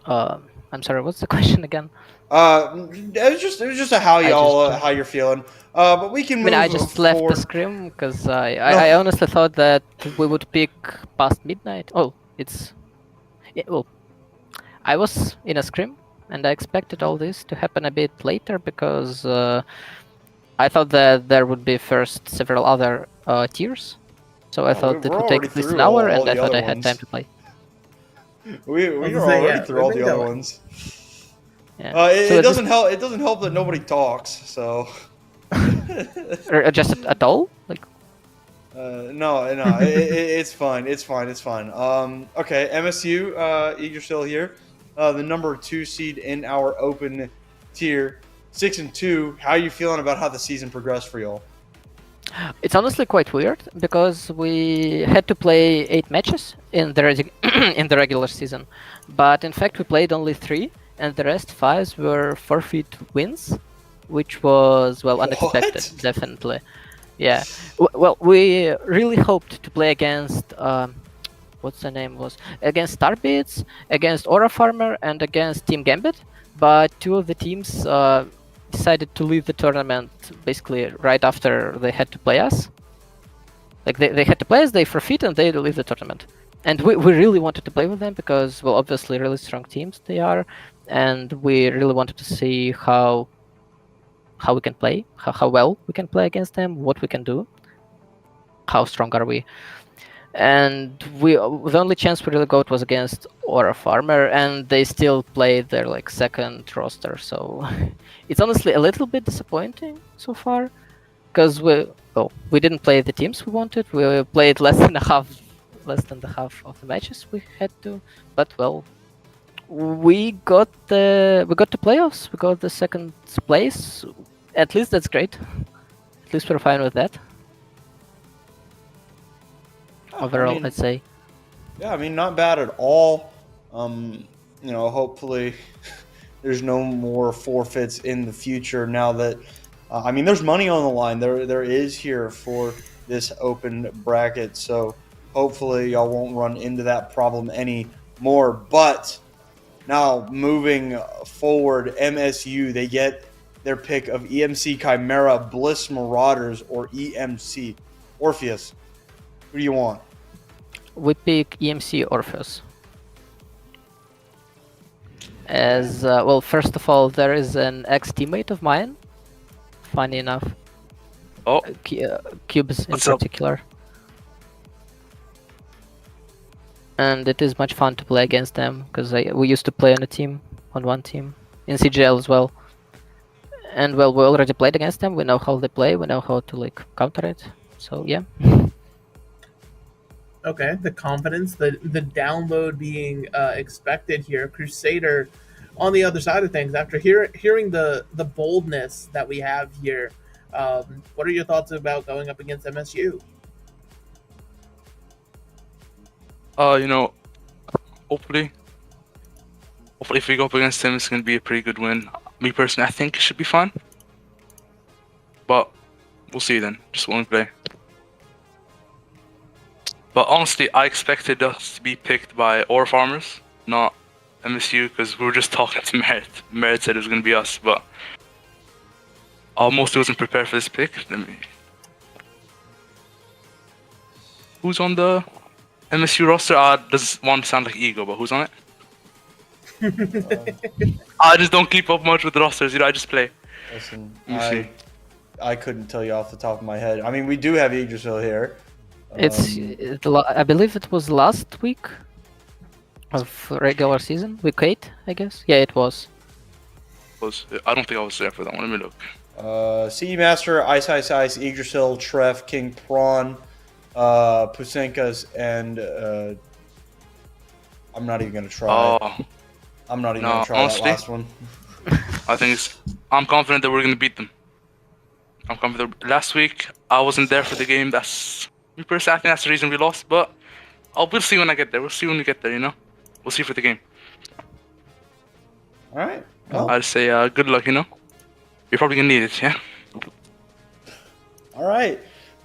I'm sorry. What's the question again? It was just a how y'all how you're feeling. But we can I move. mean, I just left the scrim because I honestly thought that we would pick past midnight. Oh, well, I was in a scrim and I expected all this to happen a bit later because I thought that there would be first several other tiers. So I thought it would take at least an hour, and I thought I had time to play. We are already through all the other ones. Yeah. It doesn't help. It doesn't help that nobody talks. So. Just at all, like. No, it's fine. It's fine. Okay, MSU, you're still here. The number 2 seed in our open tier, 6-2. How are you feeling about how the season progressed for y'all? It's honestly quite weird because we had to play 8 matches in the in the regular season, but in fact we played only 3, and the rest 5 were forfeit wins, which was unexpected, definitely. Yeah. Well, we really hoped to play against what's the name was against Starbeats, against Aura Farmer, and against Team Gambit, but 2 of the teams decided to leave the tournament basically right after they had to play us. Like they had to play us, they forfeit, and they leave the tournament. And we really wanted to play with them because, well, obviously really strong teams they are, and we really wanted to see how we can play, how well we can play against them, what we can do, how strong are we. And the only chance we really got was against Aura Farmer, and they still played their second roster. So it's honestly a little bit disappointing so far, because we didn't play the teams we wanted. We played less than the half of the matches we had to. But well, we got the playoffs. We got the second place. At least that's great. At least we're fine with that. Overall, I'd say. Yeah, I mean, not bad at all. Hopefully there's no more forfeits in the future now that, there's money on the line. There is here for this open bracket. So hopefully y'all won't run into that problem anymore. But now moving forward, MSU, they get their pick of EMC Chimera, Bliss Marauders, or EMC Orpheus. Who do you want? We pick EMC Orpheus. As well, first of all, there is an ex-teammate of mine. Funny enough. Oh, Cubes in particular. And it is much fun to play against them because we used to play on one team in CGL as well. And well, we already played against them. We know how they play. We know how to counter it. So yeah. Okay, the confidence, the download being expected here. Crusader, on the other side of things, after hearing the boldness that we have here, what are your thoughts about going up against MSU? Hopefully if we go up against them, it's going to be a pretty good win. Me personally, I think it should be fun. But we'll see then. Just one play. But honestly, I expected us to be picked by Aura Farmers, not MSU because we were just talking to Merit. Merit said it was going to be us, but I almost wasn't prepared for this pick. Who's on the MSU roster? Does one sound like Ego, but who's on it? I just don't keep up much with the rosters, I just play. Listen, Let me see. I couldn't tell you off the top of my head. I mean, we do have Yggdrasil here. I believe it was last week of regular season, week 8, I guess. Yeah, it was. I don't think I was there for that one. Let me look. CE Master, Ice, Yggdrasil, Treff, King Prawn, Pusenkas, and I'm not even gonna try. I'm not even gonna try honestly, that last one. I'm confident that we're gonna beat them. I'm confident. Last week I wasn't there for the game. That's me personally. I think that's the reason we lost. But we'll see when I get there. We'll see when we get there. We'll see for the game. All right. Well, I'd say good luck. You're probably gonna need it. Yeah. All right.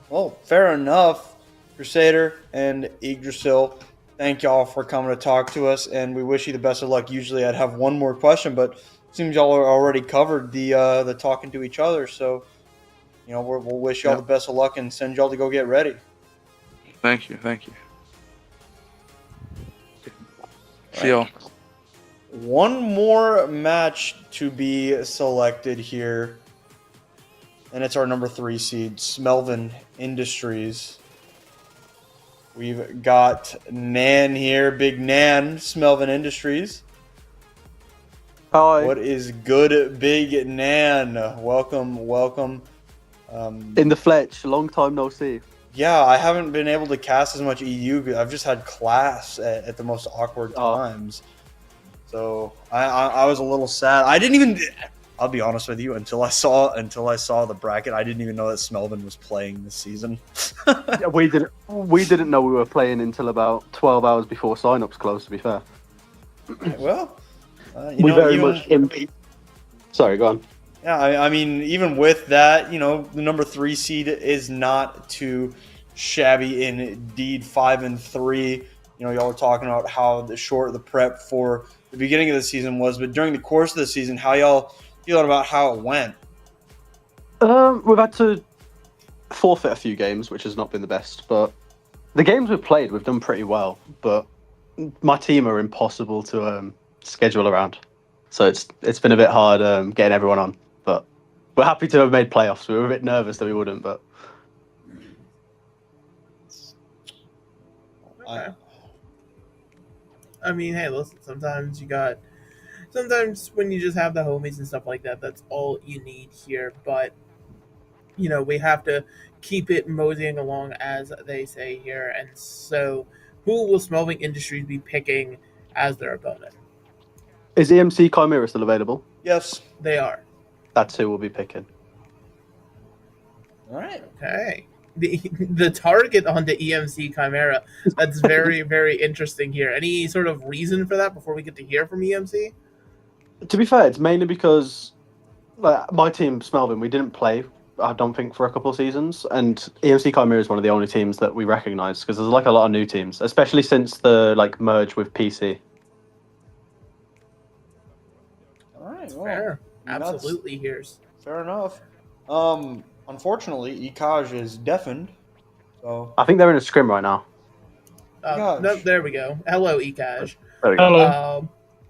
Well, fair enough, Crusader and Yggdrasil. Thank y'all for coming to talk to us, and we wish you the best of luck. Usually, I'd have one more question, but it seems y'all are already covered the talking to each other. So, we'll wish y'all the best of luck and send y'all to go get ready. Thank you. See y'all. One more match to be selected here, and it's our number 3 seed, Smelvin Industries. We've got Nan here, Big Nan, Smelvin Industries. Hi. What is good, Big Nan? Welcome. In the flesh, long time no see. Yeah, I haven't been able to cast as much EU. I've just had class at the most awkward times. So I was a little sad. I didn't even. I'll be honest with you. Until I saw the bracket, I didn't even know that Smelvin was playing this season. Yeah, we didn't know we were playing until about 12 hours before signups closed. To be fair. Well, Sorry, go on. Yeah, I mean, even with that, the number 3 seed is not too shabby. Indeed, 5-3. Y'all were talking about how short the prep for the beginning of the season was, but during the course of the season, how y'all feeling about how it went? We've had to forfeit a few games, which has not been the best, but the games we've played, we've done pretty well. But my team are impossible to schedule around, so it's been a bit hard getting everyone on. But we're happy to have made playoffs. We were a bit nervous that we wouldn't, but. I mean, hey, listen, sometimes when you just have the homies and stuff like that, that's all you need here. But, we have to keep it moseying along, as they say here. And so, who will Smelvin Industries be picking as their opponent? Is EMC Chimera still available? Yes. They are. That's who we'll be picking. All right. Okay. The target on the EMC Chimera, that's very, very interesting here. Any sort of reason for that before we get to hear from EMC? To be fair, it's mainly because my team, Smelvin, we didn't play, I don't think, for a couple of seasons, and EMC Chimera is one of the only teams that we recognise, because there's a lot of new teams, especially since the merge with PC. All right. Well, Fair. Absolutely, here's fair enough. Unfortunately, Ikaj is deafened, so I think they're in a scrim right now. No, there we go. Hello, Ikaj. There we go. Hello.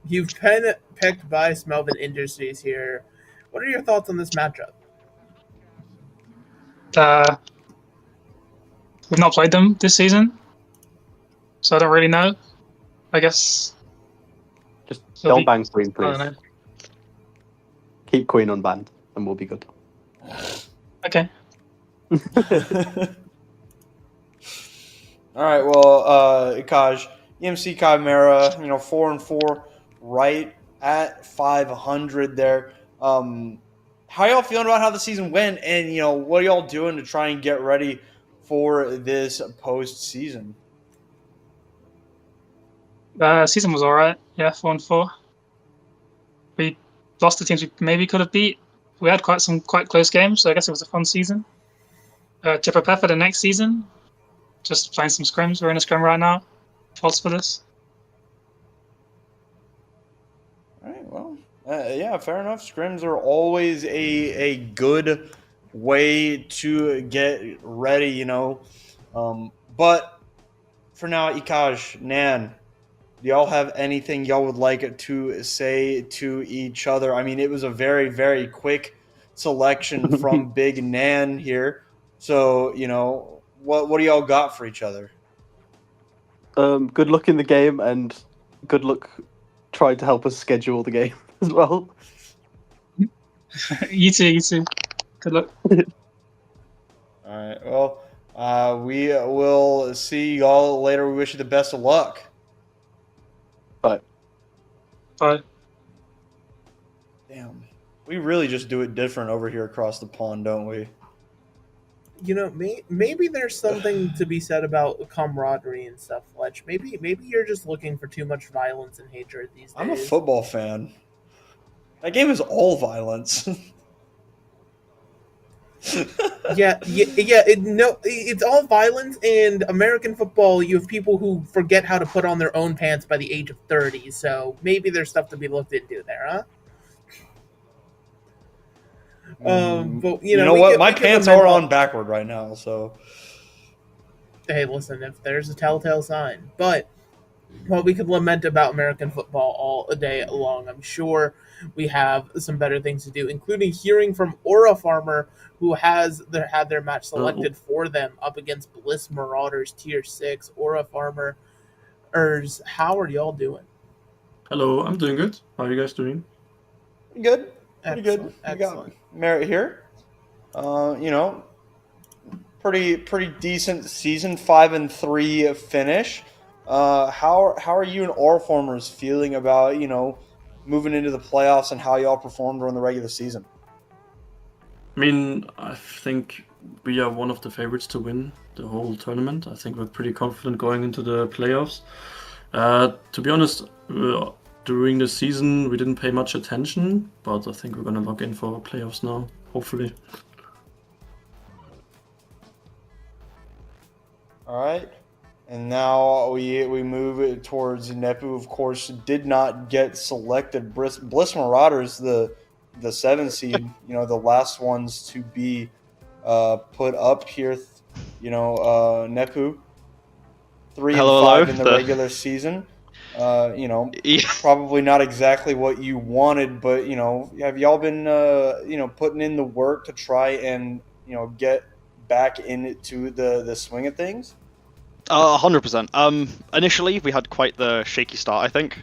You've been picked by Smelvin Industries here. What are your thoughts on this matchup? We've not played them this season, so I don't really know. I guess. Just don't ban Queen, please. Keep Queen unbanned, and we'll be good. Okay. All right. Well, Ikaj, EMC Chimera, 4-4, right at 500 there. How y'all feeling about how the season went, and what are y'all doing to try and get ready for this postseason? Season was alright. Yeah, 4-4. We lost the teams we maybe could have beat. We had quite close games, so I guess it was a fun season. To prepare for the next season, just playing some scrims. We're in a scrim right now. Thoughts for this? Yeah, fair enough. Scrims are always a good way to get ready, you know. But for now, Ikaj, Nan, do y'all have anything y'all would like to say to each other? I mean, it was a very, very quick selection from Big Nan here. So, you know, what do y'all got for each other? Good luck in the game, and good luck trying to help us schedule the game as well. You too. You too. Good luck. All right. Well, we will see y'all later. We wish you the best of luck. Bye. Bye. Damn. We really just do it different over here across the pond, don't we? You know, maybe there's something to be said about camaraderie and stuff, Fletch. Maybe you're just looking for too much violence and hatred these days. I'm a football fan. That game is all violence. yeah. It's all violence, and American football. You have people who forget how to put on their own pants by the age of 30. So maybe there's stuff to be looked into there, huh? But you know what? My pants are on backward right now, so. Hey, listen, if there's a telltale sign. But, well, we could lament about American football all day long. I'm sure we have some better things to do, including hearing from Aura Farmer, who had their match selected for them up against Bliss Marauders Tier 6. Aura Farmer, how are y'all doing? Hello, I'm doing good. How are you guys doing? Good. Pretty good. Excellent. We got Merritt here. You know, pretty decent season, 5-3 finish. How are you and Aura Farmers feeling about, you know, moving into the playoffs and how y'all performed during the regular season? I mean, I think we are one of the favorites to win the whole tournament. I think we're pretty confident going into the playoffs. To be honest, during the season we didn't pay much attention, but I think we're gonna lock in for playoffs now, hopefully. All right. And now we move towards Nepu. Of course, did not get selected. Bliss Marauders, the 7 seed, you know, the last ones to be put up here. You know, Nepu, 3-5 in the regular season. You know, probably not exactly what you wanted, but you know, have y'all been you know, putting in the work to try and, you know, get back into the swing of things? 100%. Initially, we had quite the shaky start, I think.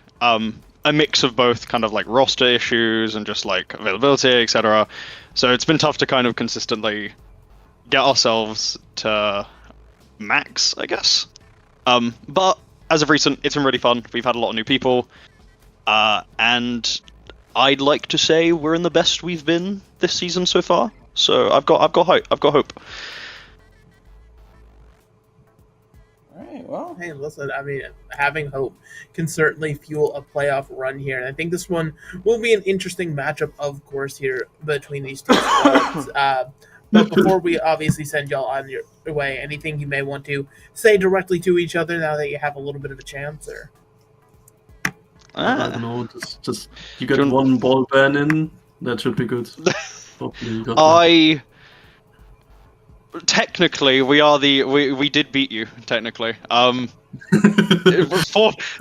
A mix of both kind of like roster issues and just like availability, etc. So it's been tough to kind of consistently get ourselves to max, I guess. But as of recent, it's been really fun. We've had a lot of new people. And I'd like to say we're in the best we've been this season so far. So I've got hope. I've got hope. Well, hey, listen, I mean, having hope can certainly fuel a playoff run here. And I think this one will be an interesting matchup, of course, here between these two squads. But before we obviously send y'all on your way, anything you may want to say directly to each other now that you have a little bit of a chance? Or I don't know, just you get one ball ban in, that should be good. Hopefully you got that. Technically, we did beat you. Technically,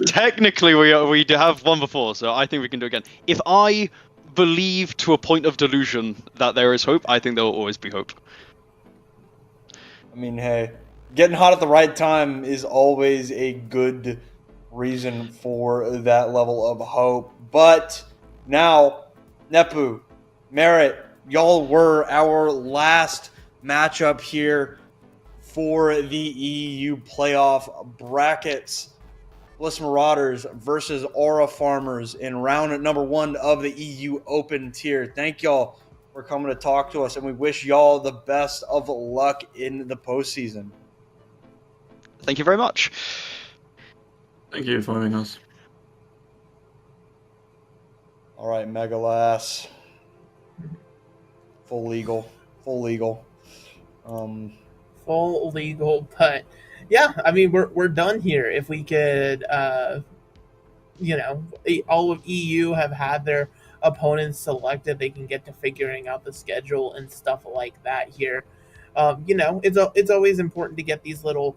technically we have won before, so I think we can do it again. If I believe to a point of delusion that there is hope, I think there will always be hope. I mean, hey, getting hot at the right time is always a good reason for that level of hope. But now, Nepu, Merritt, y'all were our last matchup here for the EU playoff brackets. Bliss Marauders versus Aura Farmers in round number 1 of the EU Open tier. Thank y'all for coming to talk to us, and we wish y'all the best of luck in the postseason. Thank you very much. Thank you for having us. All right, Megalass. Full legal. Full legal, but yeah, I mean we're done here. If we could, you know, all of EU have had their opponents selected, they can get to figuring out the schedule and stuff like that here. It's always important to get these little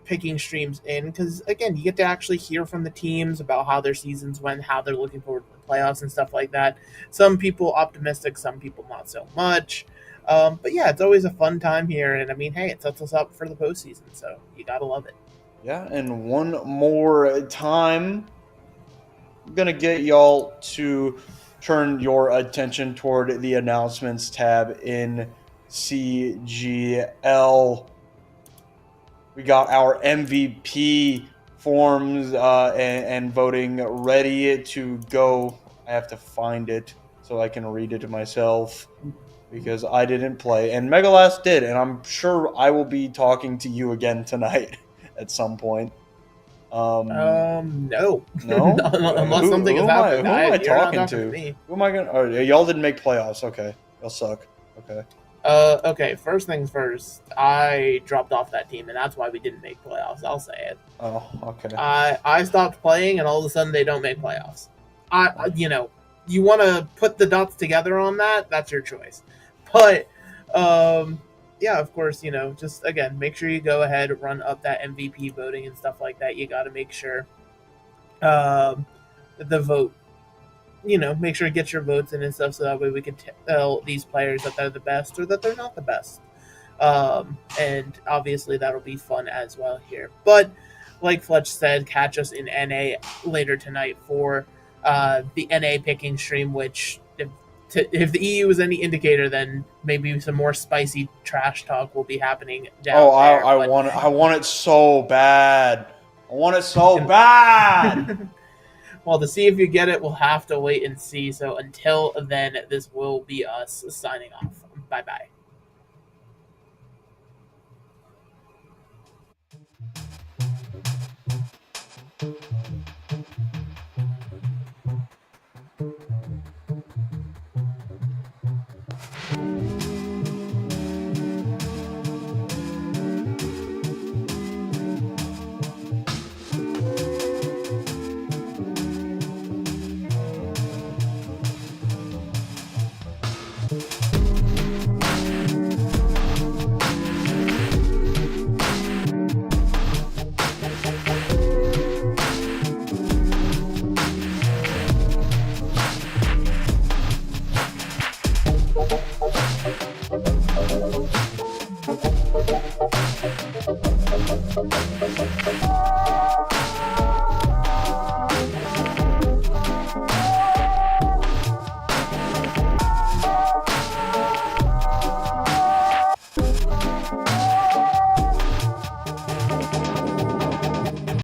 picking streams in because, again, you get to actually hear from the teams about how their seasons went, how they're looking forward to the playoffs and stuff like that. Some people optimistic, some people not so much. But yeah, it's always a fun time here, and I mean, hey, it sets us up for the postseason, so you gotta love it. Yeah, and one more time, I'm gonna get y'all to turn your attention toward the announcements tab in CGL. We got our MVP forms and voting ready to go. I have to find it so I can read it to myself because I didn't play, and Megalast did, and I'm sure I will be talking to you again tonight at some point. No. No? Unless something has happened. Who am I You're not talking to? me. Who am I gonna? Oh, y'all didn't make playoffs. Okay, y'all suck. Okay. Okay, first things first. I dropped off that team, and that's why we didn't make playoffs. I'll say it. Oh, okay. I stopped playing, and all of a sudden they don't make playoffs. You want to put the dots together on that? That's your choice. But, yeah, of course, just again, make sure you go ahead, run up that MVP voting and stuff like that. You got to make sure the vote. Make sure to get your votes in and stuff so that way we can tell these players that they're the best or that they're not the best. And obviously that'll be fun as well here. But like Fletch said, catch us in NA later tonight for the NA picking stream, which if the EU is any indicator, then maybe some more spicy trash talk will be happening down there. I want it so bad. I want it so bad. Well, to see if you get it, we'll have to wait and see. So until then, this will be us signing off. Bye-bye.